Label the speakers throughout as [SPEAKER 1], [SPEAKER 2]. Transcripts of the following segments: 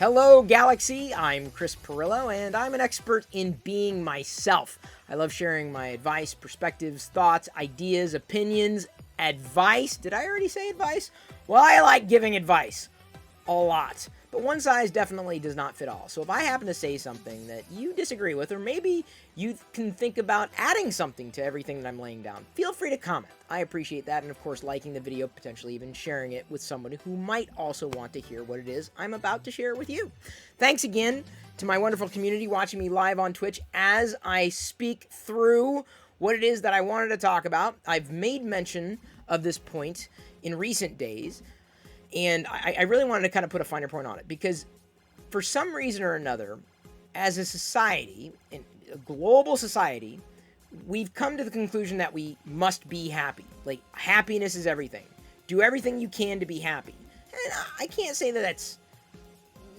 [SPEAKER 1] Hello, Galaxy. I'm Chris Pirillo, and I'm an expert in being myself. I love sharing my advice, perspectives, thoughts, ideas, opinions, advice. Did I already say advice? Well, I like giving advice a lot, but one size definitely does not fit all. So if I happen to say something that you disagree with, or maybe you can think about adding something to everything that I'm laying down, feel free to comment. I appreciate that, and of course liking the video, potentially even sharing it with someone who might also want to hear what it is I'm about to share with you. Thanks again to my wonderful community watching me live on Twitch as I speak through what it is that I wanted to talk about. I've made mention of this point in recent days, and I really wanted to kind of put a finer point on it, because for some reason or another, as a society, a global society, we've come to the conclusion that we must be happy. Like, happiness is everything. Do everything you can to be happy. And I can't say that that's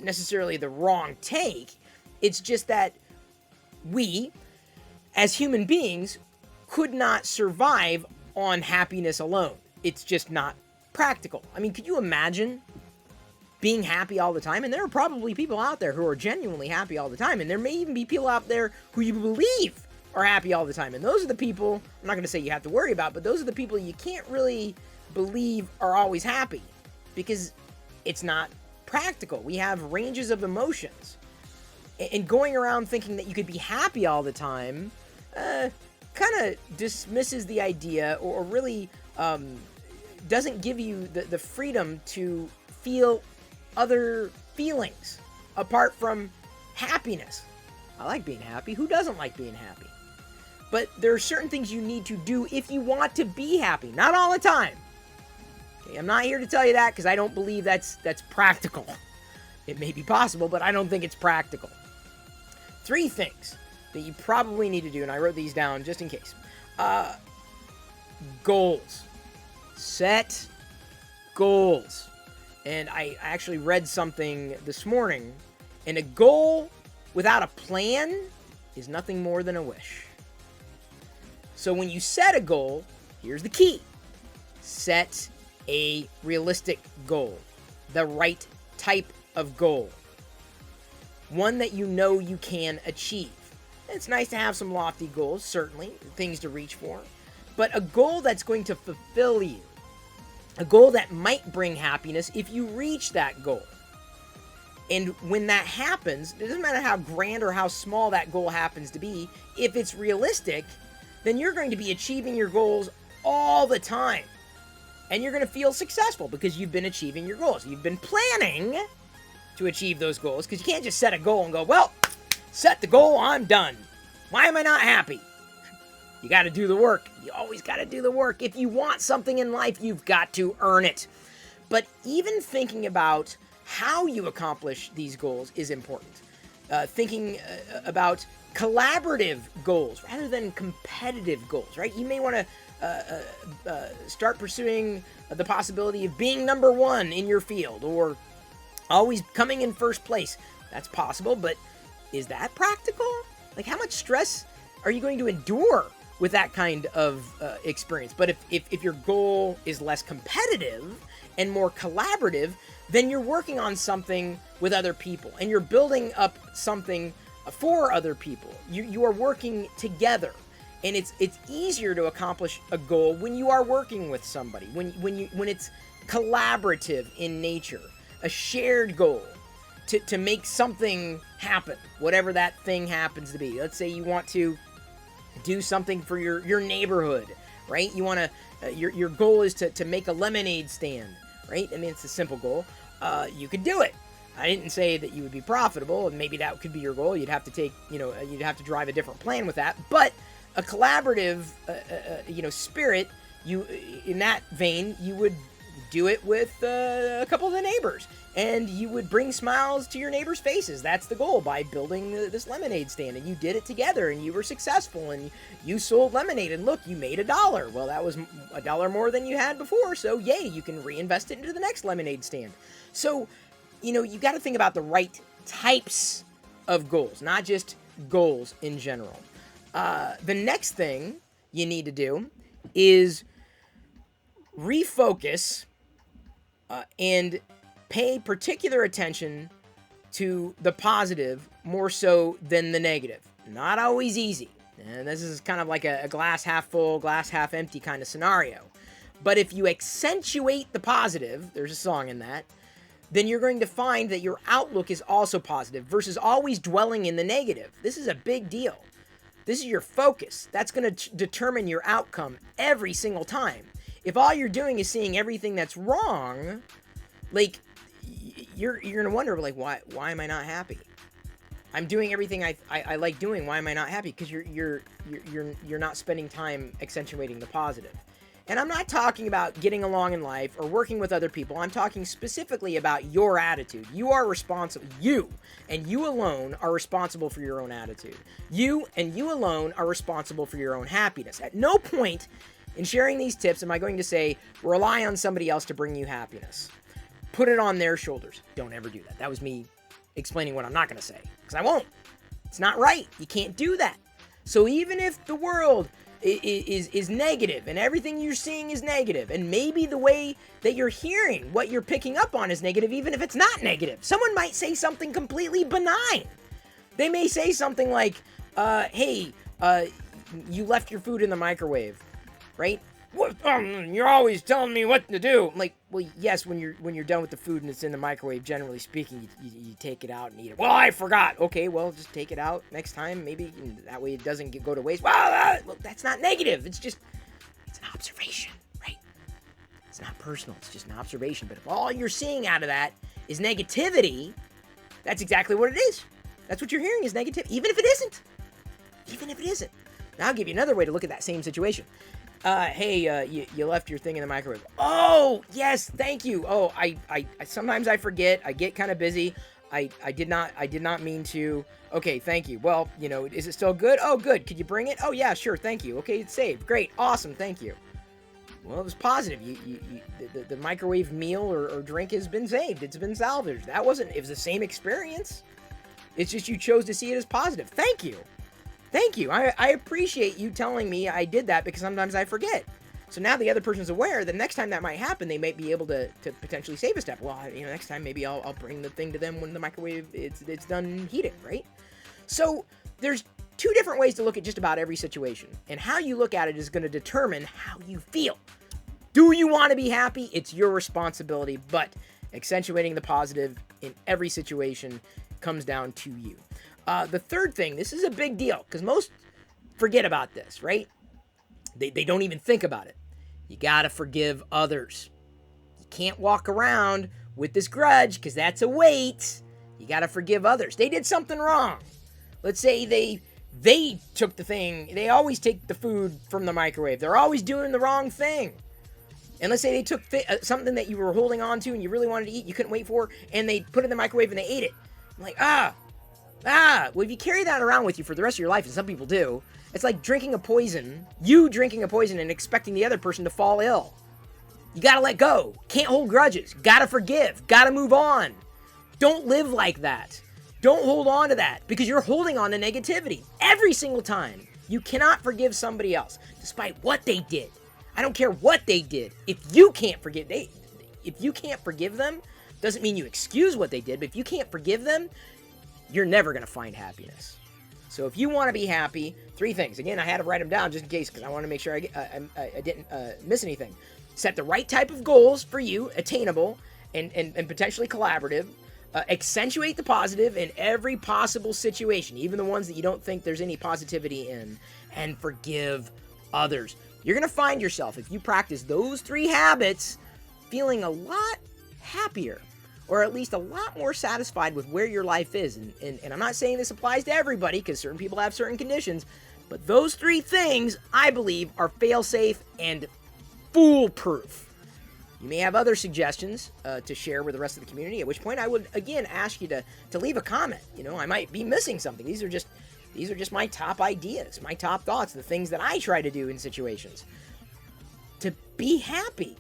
[SPEAKER 1] necessarily the wrong take. It's just that we, as human beings, could not survive on happiness alone. It's just not practical. I mean, could you imagine being happy all the time? And there are probably people out there who are genuinely happy all the time, and there may even be people out there who you believe are happy all the time, and those are the people, I'm not going to say you have to worry about, but those are the people you can't really believe are always happy, because it's not practical. We have ranges of emotions, and going around thinking that you could be happy all the time kind of dismisses the idea, or really doesn't give you the freedom to feel other feelings apart from happiness. I like being happy. Who doesn't like being happy? But there are certain things you need to do if you want to be happy. Not all the time. Okay, I'm not here to tell you that because I don't believe that's practical. It may be possible, but I don't think it's practical. 3 things that you probably need to do, and I wrote these down just in case. Goals. Set goals. And I actually read something this morning, and a goal without a plan is nothing more than a wish. So when you set a goal, here's the key. Set a realistic goal. The right type of goal. One that you know you can achieve. It's nice to have some lofty goals, certainly, things to reach for, but a goal that's going to fulfill you. A goal that might bring happiness if you reach that goal. And when that happens, it doesn't matter how grand or how small that goal happens to be, if it's realistic, then you're going to be achieving your goals all the time. And you're going to feel successful because you've been achieving your goals. You've been planning to achieve those goals, because you can't just set a goal and go, well, set the goal, I'm done. Why am I not happy? You got to do the work. You always got to do the work. If you want something in life, you've got to earn it. But even thinking about how you accomplish these goals is important. Thinking about collaborative goals rather than competitive goals, right? You may want to start pursuing the possibility of being number 1 in your field, or always coming in first place. That's possible, but is that practical? Like, how much stress are you going to endure with that kind of experience? But if your goal is less competitive and more collaborative, then you're working on something with other people, and you're building up something for other people. You are working together, and it's easier to accomplish a goal when you are working with somebody, when it's collaborative in nature, a shared goal to make something happen, whatever that thing happens to be. Let's say you want to do something for your neighborhood, right? You want to, your goal is to make a lemonade stand, right? I mean, it's a simple goal. You could do it. I didn't say that you would be profitable, and maybe that could be your goal. You'd have to you'd have to drive a different plan with that. But a collaborative, spirit, in that vein, you would do it with a couple of the neighbors, and you would bring smiles to your neighbors' faces. That's the goal, by building this lemonade stand, and you did it together, and you were successful, and you sold lemonade, and look, you made $1. Well, that was $1 more than you had before, so yay, you can reinvest it into the next lemonade stand. So, you got to think about the right types of goals, not just goals in general. The next thing you need to do is refocus and pay particular attention to the positive more so than the negative. Not always easy. And this is kind of like a glass half full, glass half empty kind of scenario. But if you accentuate the positive, there's a song in that, then you're going to find that your outlook is also positive versus always dwelling in the negative. This is a big deal. This is your focus. That's going to determine your outcome every single time. If all you're doing is seeing everything that's wrong, like, you're going to wonder, like, why am I not happy? I'm doing everything I like doing. Why am I not happy? Because you're not spending time accentuating the positive. And I'm not talking about getting along in life or working with other people. I'm talking specifically about your attitude. You are responsible. You and you alone are responsible for your own attitude. You and you alone are responsible for your own happiness. At no point in sharing these tips am I going to say, rely on somebody else to bring you happiness. Put it on their shoulders. Don't ever do that. That was me explaining what I'm not going to say. Because I won't. It's not right. You can't do that. So even if the world is negative and everything you're seeing is negative, and maybe the way that you're hearing what you're picking up on is negative, even if it's not negative, someone might say something completely benign. They may say something like, hey, you left your food in the microwave, right? What, you're always telling me what to do. I'm like, well, yes, when you're done with the food and it's in the microwave, generally speaking, you take it out and eat it. Well, I forgot. Okay, well, just take it out next time, maybe, and that way it doesn't go to waste. Well, look, that's not negative. It's an observation, right? It's not personal. It's just an observation. But if all you're seeing out of that is negativity, that's exactly what it is. That's what you're hearing is negative, even if it isn't. Even if it isn't. Now, I'll give you another way to look at that same situation. Hey, you left your thing in the microwave. Oh, yes, thank you. Oh, I sometimes I forget. I get kind of busy. I did not mean to. Okay, thank you. Well, is it still good? Oh, good. Could you bring it? Oh, yeah, sure. Thank you. Okay, it's saved. Great. Awesome. Thank you. Well, it was positive. The microwave meal or drink has been saved. It's been salvaged. It was the same experience. It's just you chose to see it as positive. Thank you. Thank you. I appreciate you telling me I did that because sometimes I forget. So now the other person's aware that next time that might happen, they might be able to potentially save a step. Well, next time maybe I'll bring the thing to them when the microwave it's done heating, right? So there's two different ways to look at just about every situation, and how you look at it is going to determine how you feel. Do you want to be happy? It's your responsibility, but accentuating the positive in every situation comes down to you. The third thing, this is a big deal because most forget about this, right? They don't even think about it. You got to forgive others. You can't walk around with this grudge because that's a weight. You got to forgive others. They did something wrong. Let's say they took the thing. They always take the food from the microwave. They're always doing the wrong thing. And let's say they took something that you were holding on to and you really wanted to eat, you couldn't wait for, and they put it in the microwave and they ate it. I'm like, well, if you carry that around with you for the rest of your life, and some people do, it's like drinking a poison and expecting the other person to fall ill. You gotta let go. Can't hold grudges. Gotta forgive. Gotta move on. Don't live like that. Don't hold on to that because you're holding on to negativity every single time. You cannot forgive somebody else despite what they did. I don't care what they did. If you can't forgive them, doesn't mean you excuse what they did, but if you can't forgive them, you're never going to find happiness. So if you want to be happy, 3 things. Again, I had to write them down just in case because I want to make sure I didn't miss anything. Set the right type of goals for you, attainable and potentially collaborative. Accentuate the positive in every possible situation, even the ones that you don't think there's any positivity in, and forgive others. You're going to find yourself, if you practice those 3 habits, feeling a lot happier, or at least a lot more satisfied with where your life is. And I'm not saying this applies to everybody because certain people have certain conditions, but those 3 things, I believe, are fail-safe and foolproof. You may have other suggestions to share with the rest of the community, at which point I would, again, ask you to leave a comment. I might be missing something. These are just my top ideas, my top thoughts, the things that I try to do in situations to be happy.